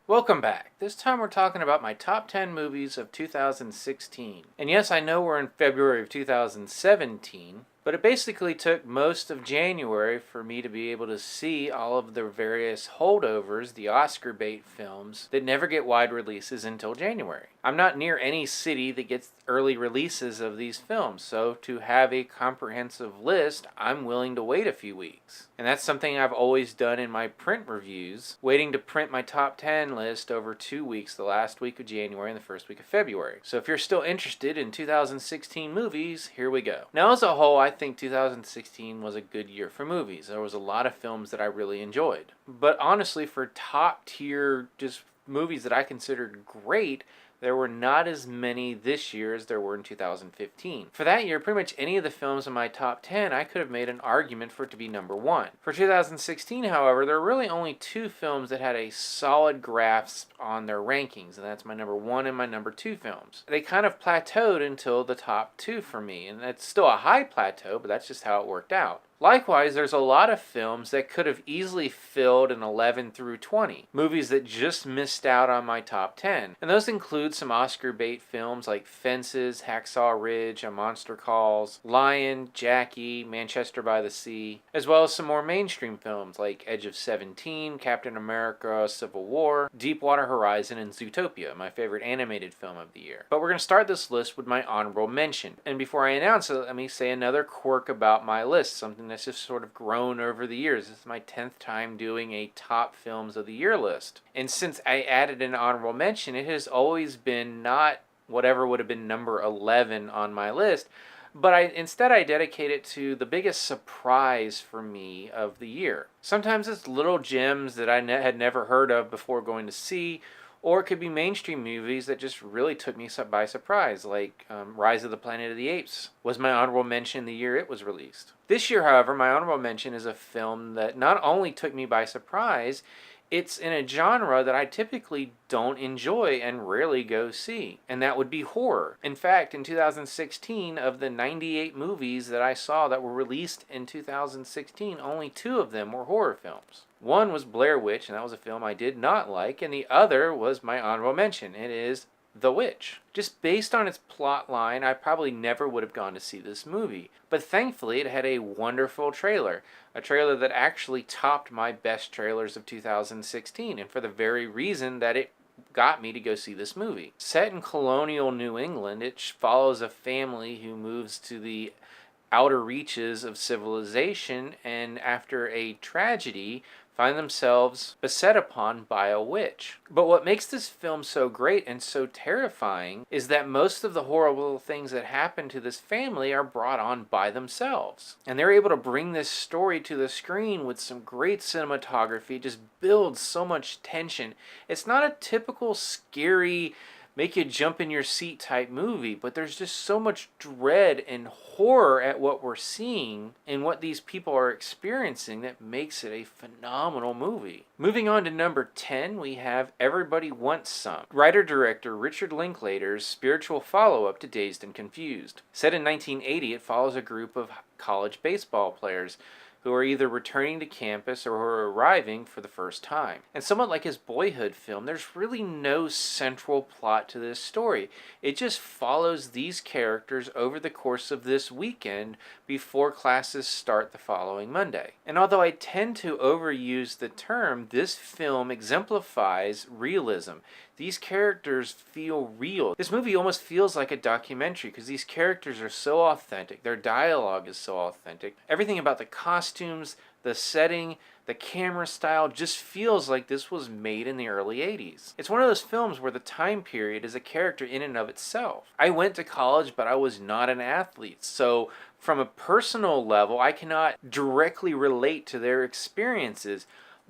Welcome back. This time we're talking about my top 10 movies of 2016. And yes, I know we're in February of 2017, but it basically took most of January for me to be able to see all of the various holdovers, the Oscar bait films, that never get wide releases until January. I'm not near any city that gets early releases of these films, so to have a comprehensive list, I'm willing to wait a few weeks. And that's something I've always done in my print reviews, waiting to print my top 10 list over 2 weeks, the last week of January and the first week of February. So if you're still interested in 2016 movies, here we go. Now, as a whole, I think 2016 was a good year for movies. There was a lot of films that I really enjoyed. But honestly, for top tier just movies that I considered great, there were not as many this year as there were in 2015. For that year, pretty much any of the films in my top 10, I could have made an argument for it to be number one. For 2016, however, there were really only two films that had a solid grasp on their rankings, and that's my number one and my number two films. They kind of plateaued until the top two for me, and that's still a high plateau, but that's just how it worked out. Likewise, there's a lot of films that could have easily filled an 11 through 20. Movies that just missed out on my top 10. And those include some Oscar bait films like Fences, Hacksaw Ridge, A Monster Calls, Lion, Jackie, Manchester by the Sea, as well as some more mainstream films like Edge of 17, Captain America, Civil War, Deepwater Horizon, and Zootopia, my favorite animated film of the year. But we're going to start this list with my honorable mention. And before I announce it, let me say another quirk about my list, something that's just sort of grown over the years. This is my 10th time doing a top films of the year list. And since I added an honorable mention, it has always been not whatever would have been number 11 on my list, but instead I dedicate it to the biggest surprise for me of the year. Sometimes it's little gems that I had never heard of before going to see, or it could be mainstream movies that just really took me by surprise, like Rise of the Planet of the Apes was my honorable mention the year it was released. This year, however, my honorable mention is a film that not only took me by surprise, it's in a genre that I typically don't enjoy and rarely go see, and that would be horror. In fact, in 2016, of the 98 movies that I saw that were released in 2016, only 2 of them were horror films. One was Blair Witch, and that was a film I did not like, and the other was my honorable mention. It is The Witch. Just based on its plot line, I probably never would have gone to see this movie. But thankfully, it had a wonderful trailer. A trailer that actually topped my best trailers of 2016, and for the very reason that it got me to go see this movie. Set in colonial New England, it follows a family who moves to the outer reaches of civilization, and after a tragedy, find themselves beset upon by a witch. But what makes this film so great and so terrifying is that most of the horrible things that happen to this family are brought on by themselves. And they're able to bring this story to the screen with some great cinematography, just builds so much tension. It's not a typical scary, make you jump in your seat type movie, but there's just so much dread and horror at what we're seeing and what these people are experiencing that makes it a phenomenal movie. Moving on to number 10, we have Everybody Wants Some, writer-director Richard Linklater's spiritual follow-up to Dazed and Confused. Set in 1980, it follows a group of college baseball players who are either returning to campus or who are arriving for the first time. And somewhat like his Boyhood film, there's really no central plot to this story. It just follows these characters over the course of this weekend before classes start the following Monday. And although I tend to overuse the term, this film exemplifies realism. These characters feel real. This movie almost feels like a documentary because these characters are so authentic. Their dialogue is so authentic. Everything about the costumes, the setting, the camera style just feels like this was made in the early 80s. It's one of those films where the time period is a character in and of itself. I went to college, but I was not an athlete. So from a personal level, I cannot directly relate to their experiences.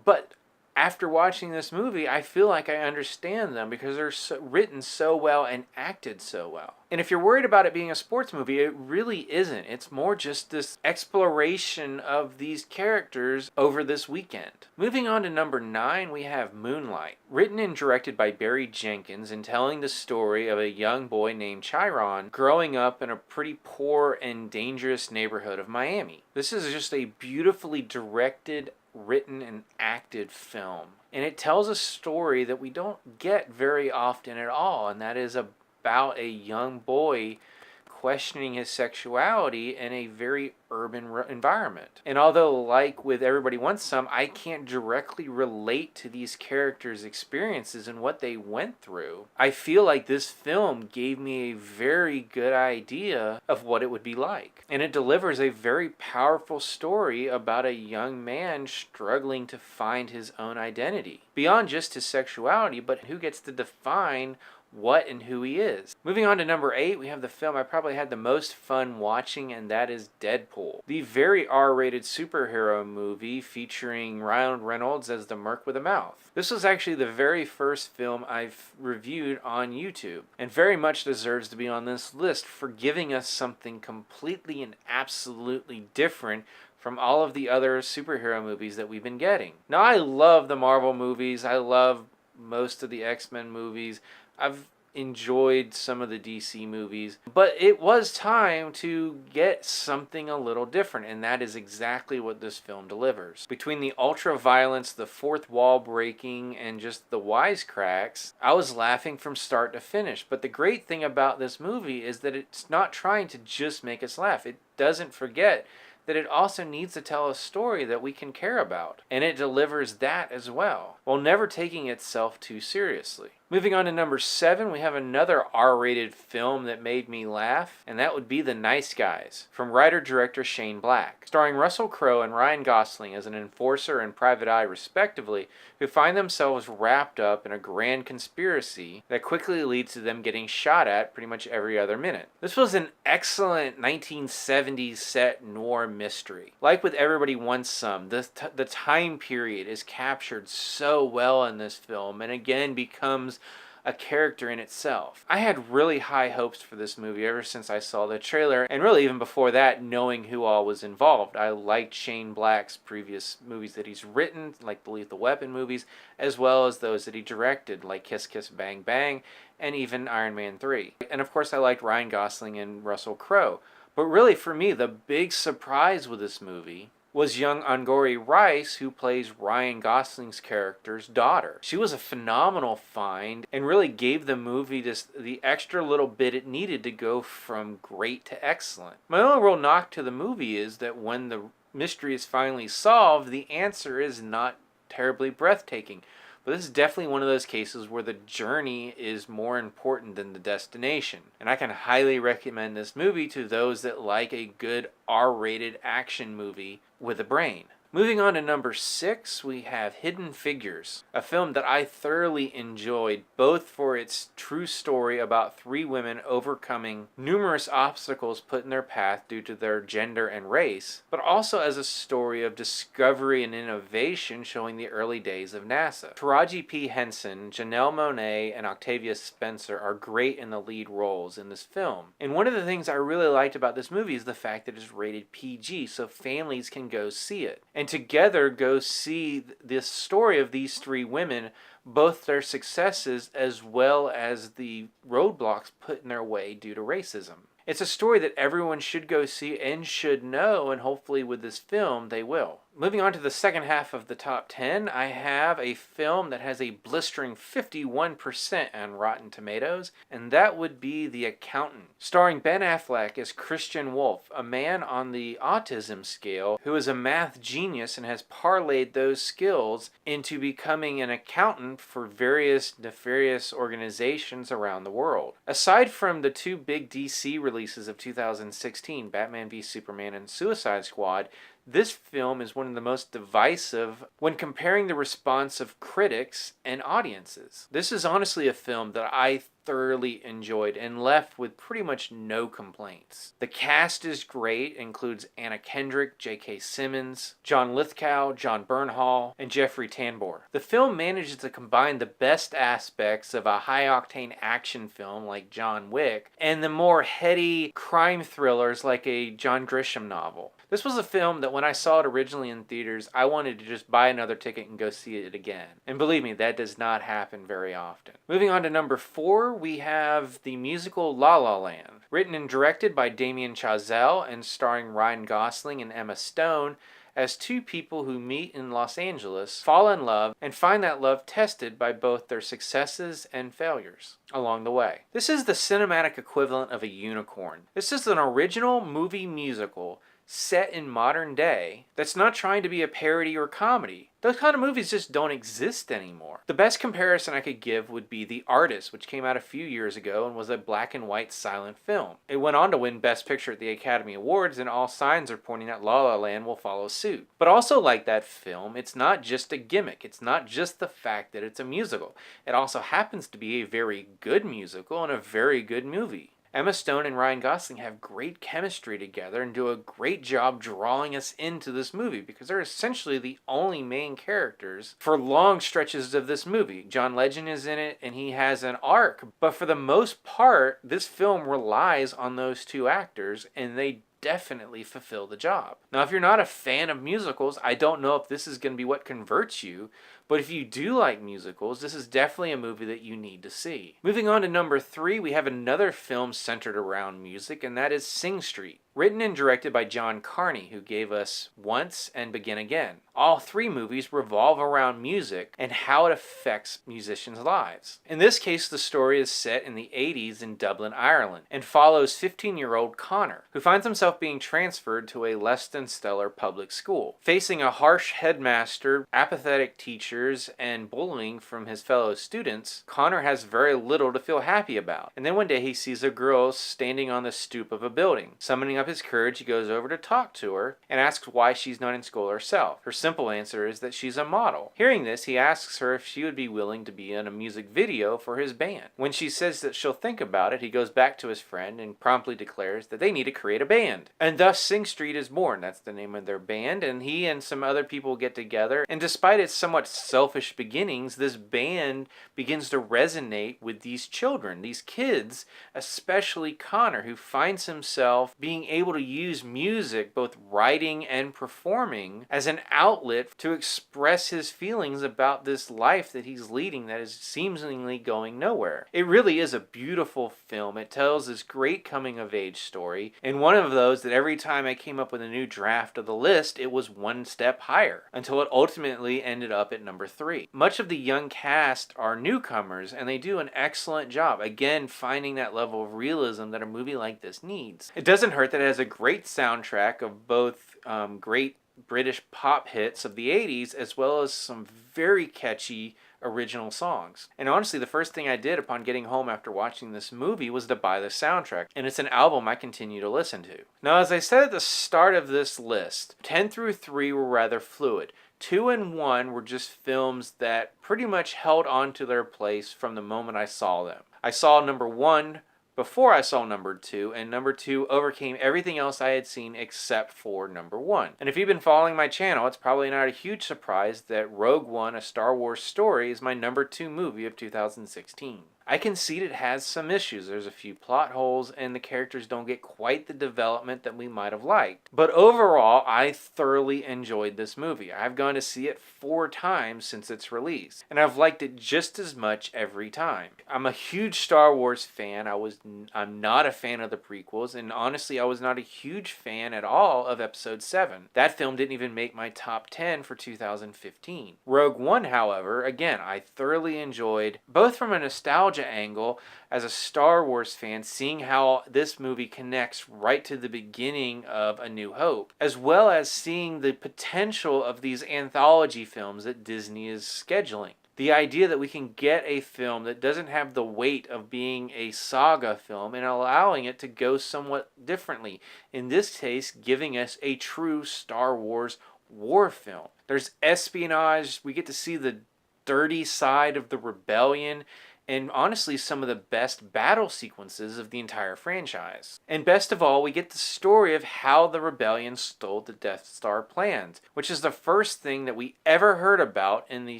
But after watching this movie, I feel like I understand them because they're written so well and acted so well. And if you're worried about it being a sports movie, it really isn't. It's more just this exploration of these characters over this weekend. Moving on to number 9, we have Moonlight. Written and directed by Barry Jenkins and telling the story of a young boy named Chiron growing up in a pretty poor and dangerous neighborhood of Miami. This is just a beautifully directed written and acted film. And it tells a story that we don't get very often at all, and that is about a young boy questioning his sexuality in a very urban environment. And although, like with Everybody Wants Some, I can't directly relate to these characters' experiences and what they went through, I feel like this film gave me a very good idea of what it would be like. And it delivers a very powerful story about a young man struggling to find his own identity, beyond just his sexuality, but who gets to define what and who he is. Moving on to number 8, we have the film I probably had the most fun watching, and that is Deadpool. The very R-rated superhero movie featuring Ryan Reynolds as the Merc with a Mouth. This was actually the very first film I've reviewed on YouTube, and very much deserves to be on this list for giving us something completely and absolutely different from all of the other superhero movies that we've been getting. Now, I love the Marvel movies. I love most of the X-Men movies. I've enjoyed some of the DC movies, but it was time to get something a little different, and that is exactly what this film delivers. Between the ultra violence, the fourth wall breaking, and just the wisecracks, I was laughing from start to finish. But the great thing about this movie is that it's not trying to just make us laugh. It doesn't forget that it also needs to tell a story that we can care about, and it delivers that as well, while never taking itself too seriously. Moving on to number 7, we have another R-rated film that made me laugh, and that would be The Nice Guys, from writer-director Shane Black, starring Russell Crowe and Ryan Gosling as an enforcer and private eye respectively, who find themselves wrapped up in a grand conspiracy that quickly leads to them getting shot at pretty much every other minute. This was an excellent 1970s set noir mystery. Like with Everybody Wants Some, the time period is captured so well in this film, and again becomes a character in itself. I had really high hopes for this movie ever since I saw the trailer, and really even before that, knowing who all was involved. I liked Shane Black's previous movies that he's written, like the Lethal Weapon movies, as well as those that he directed, like Kiss Kiss Bang Bang, and even Iron Man 3. And of course I liked Ryan Gosling and Russell Crowe. But really for me, the big surprise with this movie was young Angourie Rice, who plays Ryan Gosling's character's daughter. She was a phenomenal find and really gave the movie just the extra little bit it needed to go from great to excellent. My only real knock to the movie is that when the mystery is finally solved, the answer is not terribly breathtaking. But this is definitely one of those cases where the journey is more important than the destination. And I can highly recommend this movie to those that like a good R-rated action movie with a brain. Moving on to number 6, we have Hidden Figures, a film that I thoroughly enjoyed, both for its true story about 3 women overcoming numerous obstacles put in their path due to their gender and race, but also as a story of discovery and innovation showing the early days of NASA. Taraji P. Henson, Janelle Monáe, and Octavia Spencer are great in the lead roles in this film. And one of the things I really liked about this movie is the fact that it's rated PG, so families can go see it. And together go see this story of these 3 women, both their successes as well as the roadblocks put in their way due to racism. It's a story that everyone should go see and should know, and hopefully with this film they will. Moving on to the second half of the top 10, I have a film that has a blistering 51% on Rotten Tomatoes, and that would be The Accountant, starring Ben Affleck as Christian Wolf, a man on the autism scale who is a math genius and has parlayed those skills into becoming an accountant for various nefarious organizations around the world. Aside from the 2 big DC releases of 2016, Batman v Superman and Suicide Squad, this film is one of the most divisive when comparing the response of critics and audiences. This is honestly a film that I thoroughly enjoyed and left with pretty much no complaints. The cast is great, includes Anna Kendrick, J.K. Simmons, John Lithgow, John Bernhal, and Jeffrey Tambor. The film manages to combine the best aspects of a high-octane action film like John Wick and the more heady crime thrillers like a John Grisham novel. This was a film that when I saw it originally in theaters, I wanted to just buy another ticket and go see it again. And believe me, that does not happen very often. Moving on to number 4, we have the musical La La Land. Written and directed by Damien Chazelle and starring Ryan Gosling and Emma Stone, as two people who meet in Los Angeles, fall in love, and find that love tested by both their successes and failures along the way. This is the cinematic equivalent of a unicorn. This is an original movie musical set in modern day that's not trying to be a parody or comedy. Those kind of movies just don't exist anymore. The best comparison I could give would be The Artist, which came out a few years ago and was a black and white silent film. It went on to win Best Picture at the Academy Awards, and all signs are pointing that La La Land will follow suit. But also like that film, it's not just a gimmick. It's not just the fact that it's a musical. It also happens to be a very good musical and a very good movie. Emma Stone and Ryan Gosling have great chemistry together and do a great job drawing us into this movie because they're essentially the only main characters for long stretches of this movie. John Legend is in it and he has an arc, but for the most part, this film relies on those two actors and they definitely fulfill the job. Now, if you're not a fan of musicals, I don't know if this is going to be what converts you, but if you do like musicals, this is definitely a movie that you need to see. Moving on to number 3, we have another film centered around music, and that is Sing Street. Written and directed by John Carney, who gave us Once and Begin Again. All 3 movies revolve around music and how it affects musicians' lives. In this case, the story is set in the 80s in Dublin, Ireland, and follows 15-year-old Connor, who finds himself being transferred to a less than stellar public school. Facing a harsh headmaster, apathetic teachers, and bullying from his fellow students, Connor has very little to feel happy about. And then one day he sees a girl standing on the stoop of a building. Summoning up his courage, he goes over to talk to her and asks why she's not in school herself. Her simple answer is that she's a model. Hearing this, he asks her if she would be willing to be in a music video for his band. When she says that she'll think about it, he goes back to his friend and promptly declares that they need to create a band. And thus Sing Street is born. That's the name of their band, and he and some other people get together, and despite its somewhat selfish beginnings, this band begins to resonate with these children, these kids, especially Connor, who finds himself being able to use music, both writing and performing, as an outlet to express his feelings about this life that he's leading that is seemingly going nowhere. It really is a beautiful film. It tells this great coming-of-age story, and one of those that every time I came up with a new draft of the list, it was one step higher, until it ultimately ended up at number 3. Much of the young cast are newcomers, and they do an excellent job, again finding that level of realism that a movie like this needs. It doesn't hurt that it has a great soundtrack of both great British pop hits of the 80s as well as some very catchy original songs. And honestly, the first thing I did upon getting home after watching this movie was to buy the soundtrack, and it's an album I continue to listen to. Now, as I said at the start of this list, 10 through 3 were rather fluid. 2 and 1 were just films that pretty much held on to their place from the moment I saw them. I saw number 1 before I saw number 2, and number 2 overcame everything else I had seen except for number 1. And if you've been following my channel, it's probably not a huge surprise that Rogue One, A Star Wars Story, is my number 2 movie of 2016. I concede it has some issues. There's a few plot holes, and the characters don't get quite the development that we might have liked. But overall, I thoroughly enjoyed this movie. I've gone to see it 4 times since its release, and I've liked it just as much every time. I'm a huge Star Wars fan. I'm not a fan of the prequels, and honestly, I was not a huge fan at all of Episode 7. That film didn't even make my top 10 for 2015. Rogue One, however, again, I thoroughly enjoyed, both from a nostalgia angle as a Star Wars fan, seeing how this movie connects right to the beginning of A New Hope, as well as seeing the potential of these anthology films that Disney is scheduling. The idea that we can get a film that doesn't have the weight of being a saga film and allowing it to go somewhat differently. In this case, giving us a true Star Wars war film. There's espionage. We get to see the dirty side of the rebellion, and honestly some of the best battle sequences of the entire franchise. And best of all, we get the story of how the rebellion stole the Death Star plans, which is the first thing that we ever heard about in the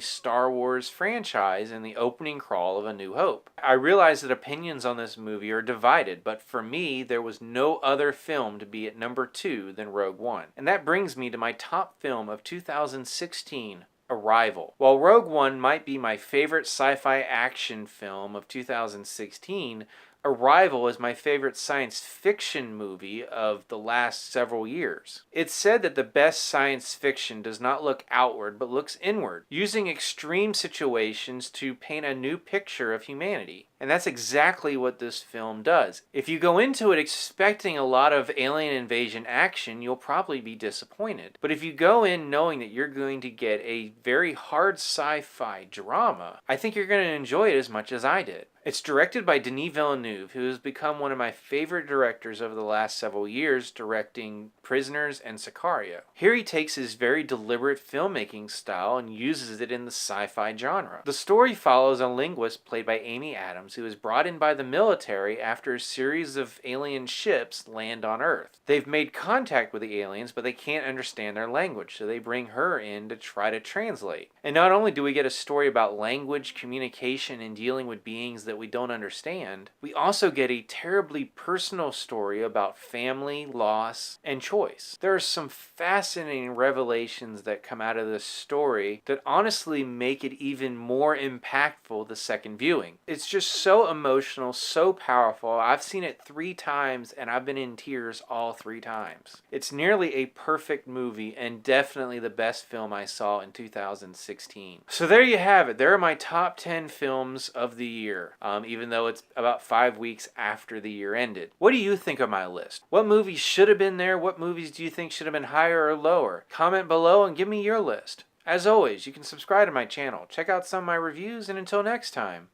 Star Wars franchise in the opening crawl of A New Hope. I realize that opinions on this movie are divided, but for me, there was no other film to be at number 2 than Rogue One. And that brings me to my top film of 2016, Arrival. While Rogue One might be my favorite sci-fi action film of 2016, Arrival is my favorite science fiction movie of the last several years. It's said that the best science fiction does not look outward but looks inward, using extreme situations to paint a new picture of humanity. And that's exactly what this film does. If you go into it expecting a lot of alien invasion action, you'll probably be disappointed. But if you go in knowing that you're going to get a very hard sci-fi drama, I think you're going to enjoy it as much as I did. It's directed by Denis Villeneuve, who has become one of my favorite directors over the last several years, directing Prisoners and Sicario. Here he takes his very deliberate filmmaking style and uses it in the sci-fi genre. The story follows a linguist played by Amy Adams, who is brought in by the military after a series of alien ships land on Earth. They've made contact with the aliens, but they can't understand their language, so they bring her in to try to translate. And not only do we get a story about language, communication, and dealing with beings that we don't understand, we also get a terribly personal story about family, loss, and choice. There are some fascinating revelations that come out of this story that honestly make it even more impactful the second viewing. It's just so emotional, so powerful. I've seen it 3 times and I've been in tears all 3 times. It's nearly a perfect movie and definitely the best film I saw in 2016. So there you have it. There are my top 10 films of the year. Even though it's about 5 weeks after the year ended. What do you think of my list? What movies should have been there? What movies do you think should have been higher or lower? Comment below and give me your list. As always, you can subscribe to my channel, check out some of my reviews, and until next time,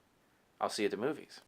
I'll see you at the movies.